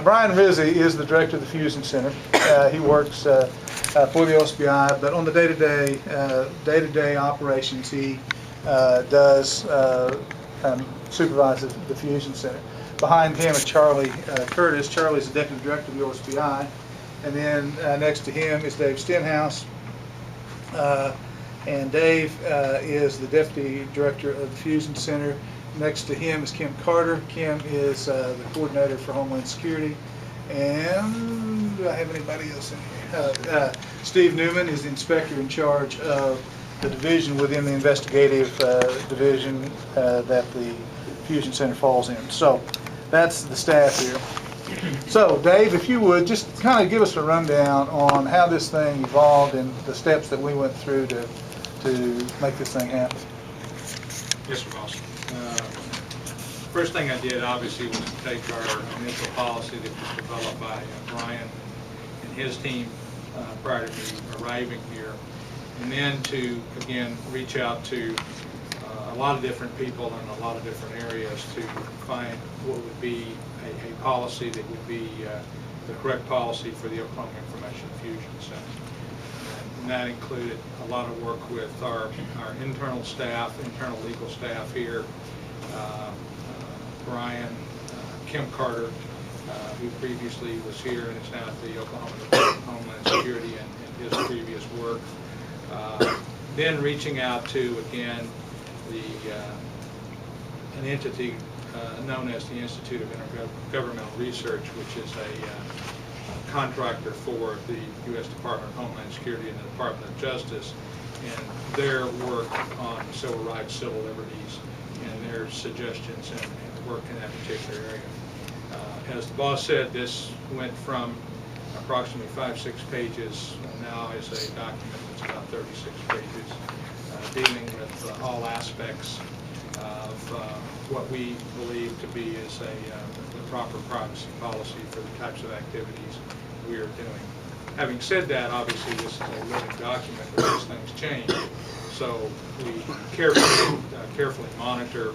Brian Rizzi is the director of the Fusion Center. He works for the OSBI, but on the day-to-day operations, he does supervise the Fusion Center. Behind him is Charlie Curtis. Charlie's the deputy director of the OSBI, and then next to him is Dave Stenhouse. And Dave is the deputy director of the Fusion Center. Next to him is Kim Carter. Kim is the coordinator for Homeland Security. And do I have anybody else in here? Steve Newman is the inspector in charge of the division within the investigative division that the Fusion Center falls in. So that's the staff here. So Dave, if you would just kind of give us a rundown on how this thing evolved and the steps that we went through to make this thing happen. Yes, sir, boss. First thing I did, obviously, was to take our initial policy that was developed by Brian and his team prior to me arriving here, and then to, again, reach out to a lot of different people in a lot of different areas to find what would be a policy that would be the correct policy for the Oklahoma Information Fusion Center. And that included a lot of work with our internal staff, internal legal staff here, Brian, Kim Carter, who previously was here and is now at the Oklahoma Department of Homeland Security and his previous work. Then reaching out to, again, an entity known as the Institute of Intergovernmental Research, which is a contractor for the U.S. Department of Homeland Security and the Department of Justice, and their work on civil rights, civil liberties, and their suggestions and work in that particular area. As the boss said, this went from approximately 5-6 pages, now is a document that's about 36 pages, dealing with all aspects of what we believe to be is the proper privacy policy for the types of activities we are doing. Having said that, obviously this is a living document, but these things change, so we carefully monitor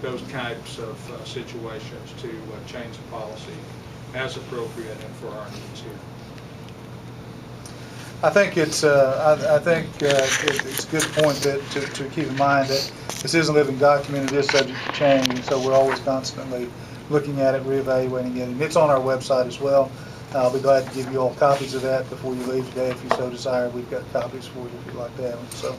those types of situations to change the policy as appropriate and for our needs here. I think it's a good point to keep in mind that this is a living document. It is subject to change, and so we're always constantly looking at it, reevaluating it. And it's on our website as well. I'll be glad to give you all copies of that before you leave today, if you so desire. We've got copies for you if you'd like to have them. So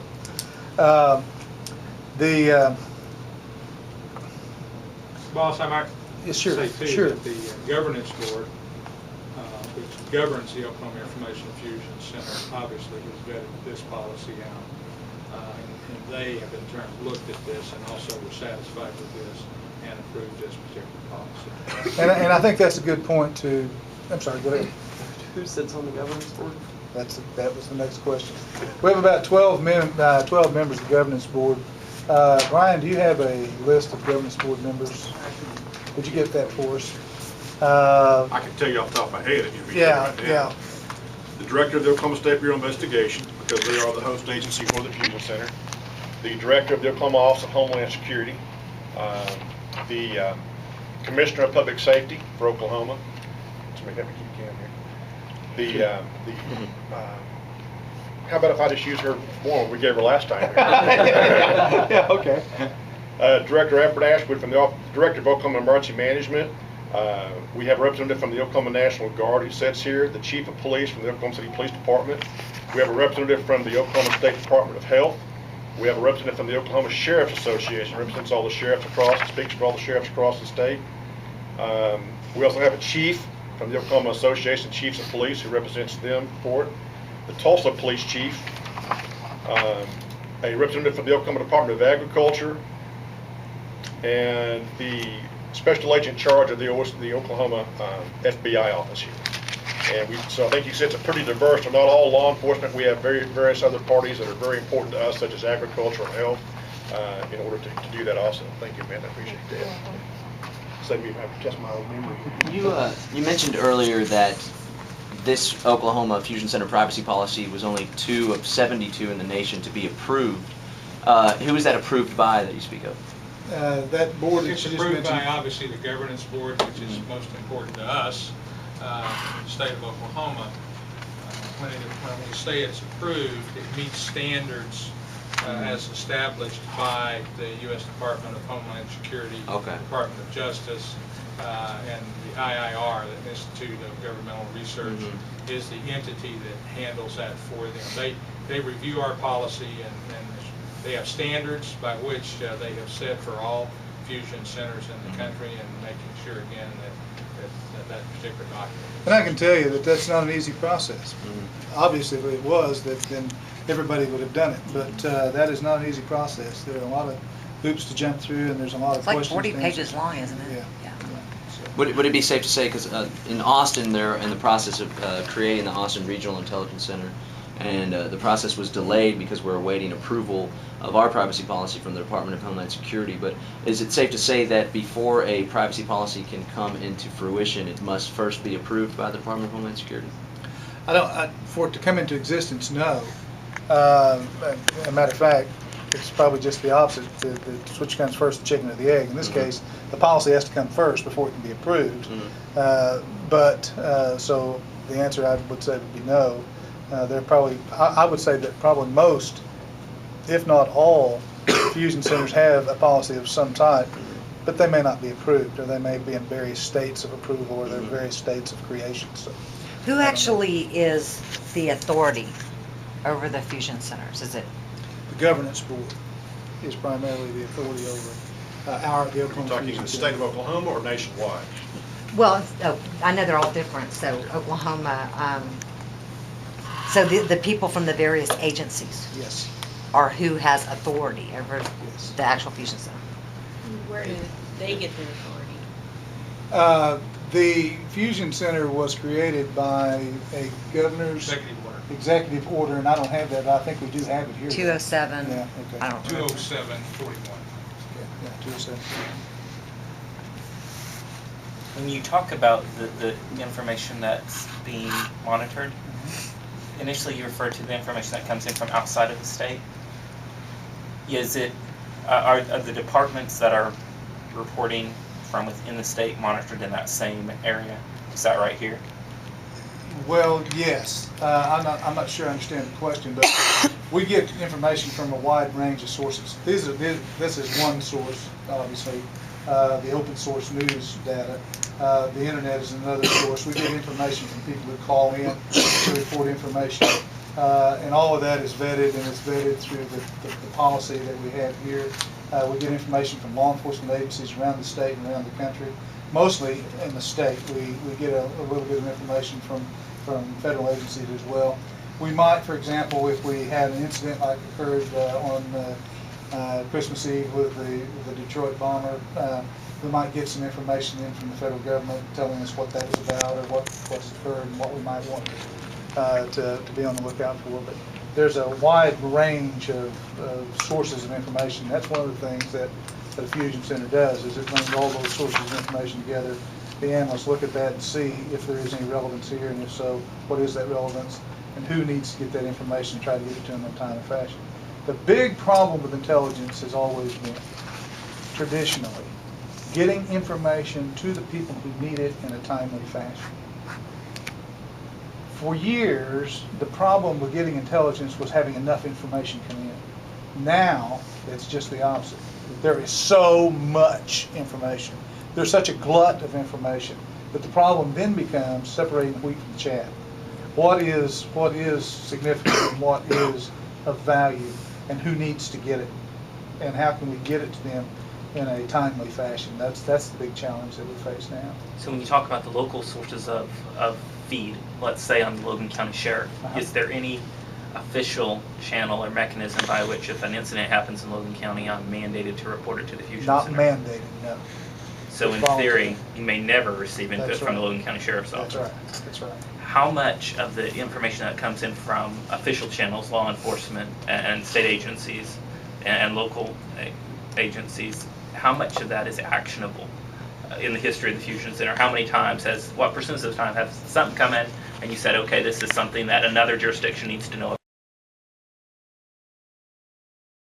Boss, I might sure, say too sure. that the governance board, which governs the Oklahoma Information Fusion Center, obviously has vetted this policy out, and they have in turn looked at this and also were satisfied with this and approved this particular policy. And I think that's a good point to. I'm sorry. Go ahead. Who sits on the governance board? That was the next question. We have about 12 members of the governance board. Brian, do you have a list of governance board members? Would you get that for us? I can tell you off the top of my head if you read Yeah, right now. yeah. The director of the Oklahoma State Bureau of Investigation, because they are the host agency for the Fusion Center. The director of the Oklahoma Office of Homeland Security. The commissioner of public safety for Oklahoma. Somebody help me keep count here. How about if I just use her form we gave her last time? Yeah, okay. Director Everett Ashwood from the Director of Oklahoma Emergency Management. We have a representative from the Oklahoma National Guard who sits here. The Chief of Police from the Oklahoma City Police Department. We have a representative from the Oklahoma State Department of Health. We have a representative from the Oklahoma Sheriff's Association, represents all the sheriffs across, speaks for all the sheriffs across the state. We also have a chief from the Oklahoma Association of Chiefs of Police who represents them for it. The Tulsa Police Chief, a representative from the Oklahoma Department of Agriculture, and the Special Agent in charge of the Oklahoma FBI office here. And so I think you said it's a pretty diverse, they're not all law enforcement. We have various other parties that are very important to us, such as agriculture and health, in order to do that also. Thank you, man, I appreciate that. Save me if I have to test my own memory. You mentioned earlier that this Oklahoma Fusion Center privacy policy was only 2 of 72 in the nation to be approved. Who is that approved by that you speak of? That board that It's you just approved by, mentioned. obviously, the governance board, which is most important to us, in the state of Oklahoma. When we say it's approved, it meets standards as established by the U.S. Department of Homeland Security, Okay. Department of Justice, and the IIR, the Institute of Governmental Research, is the entity that handles that for them. They review our policy, and they have standards by which they have set for all fusion centers in the country, and making sure again that particular document. And I can tell you that that's not an easy process. Obviously, if it was, then everybody would have done it. But that is not an easy process. There are a lot of hoops to jump through, and there's a lot of It's like questions. 40 to answer. pages long, isn't it? Yeah. So- Would it be safe to say, because in Austin, they're in the process of creating the Austin Regional Intelligence Center, and the process was delayed because we're awaiting approval of our privacy policy from the Department of Homeland Security. But is it safe to say that before a privacy policy can come into fruition, it must first be approved by the Department of Homeland Security? For it to come into existence, no. As a matter of fact, it's probably just the opposite. The which comes first, the chicken or the egg. In this case, the policy has to come first before it can be approved. So the answer I would say would be no. They're probably, I would say that probably most, if not all, fusion centers have a policy of some type, but they may not be approved, or they may be in various states of approval, or they're in various states of creation. So Who actually is the authority over the fusion centers? Is it? the governance board is primarily the authority over the You're Oklahoma talking in Fusion the Center. state of Oklahoma or nationwide? Well, I know they're all different. So Oklahoma. So the people from the various agencies Yes. are who has authority over Yes. the actual fusion center. Where do they get their authority? The Fusion Center was created by a governor's Executive order, executive order, and I don't have that, but I think we do have it here. 207. Yeah, okay. I don't remember. 207-41. Yeah, 207. When you talk about the information that's being monitored, initially you referred to the information that comes in from outside of the state. Is it, are the departments that are reporting from within the state monitored in that same area? Is that right here? Well, yes. I'm not sure I understand the question, but we get information from a wide range of sources. This is one source, obviously, the open source news data. The internet is another source. We get information from people who call in to report information. And all of that is vetted, and it's vetted through the policy that we have here. We get information from law enforcement agencies around the state and around the country. Mostly in the state. We get a little bit of information from federal agencies as well. We might, for example, if we had an incident like occurred on Christmas Eve with the Detroit bomber, we might get some information in from the federal government telling us what that is about, or what's occurred, and what we might want to be on the lookout for. But there's a wide range of sources of information. That's one of the things that a Fusion Center does, is it brings all those sources of information together. The analysts look at that and see if there is any relevance here, and if so, what is that relevance, and who needs to get that information and try to get it to them in a timely fashion. The big problem with intelligence has always been, traditionally, getting information to the people who need it in a timely fashion. For years, the problem with getting intelligence was having enough information come in. Now, it's just the opposite. There is so much information. There's such a glut of information that the problem then becomes separating wheat from chaff. What is significant and what is of value, and who needs to get it, and how can we get it to them in a timely fashion? That's the big challenge that we face now. So when you talk about the local sources of feed, let's say on the Logan County Sheriff, is there any official channel or mechanism by which, if an incident happens in Logan County, I'm mandated to report it to the Fusion Not Center? mandated, no. So in theory, you may never receive input That's from the right. Logan County Sheriff's Office. That's right. That's right. How much of the information that comes in from official channels, law enforcement and state agencies and local agencies, how much of that is actionable in the history of the Fusion Center? How many times what percentage of the time has something come in and you said, okay, this is something that another jurisdiction needs to know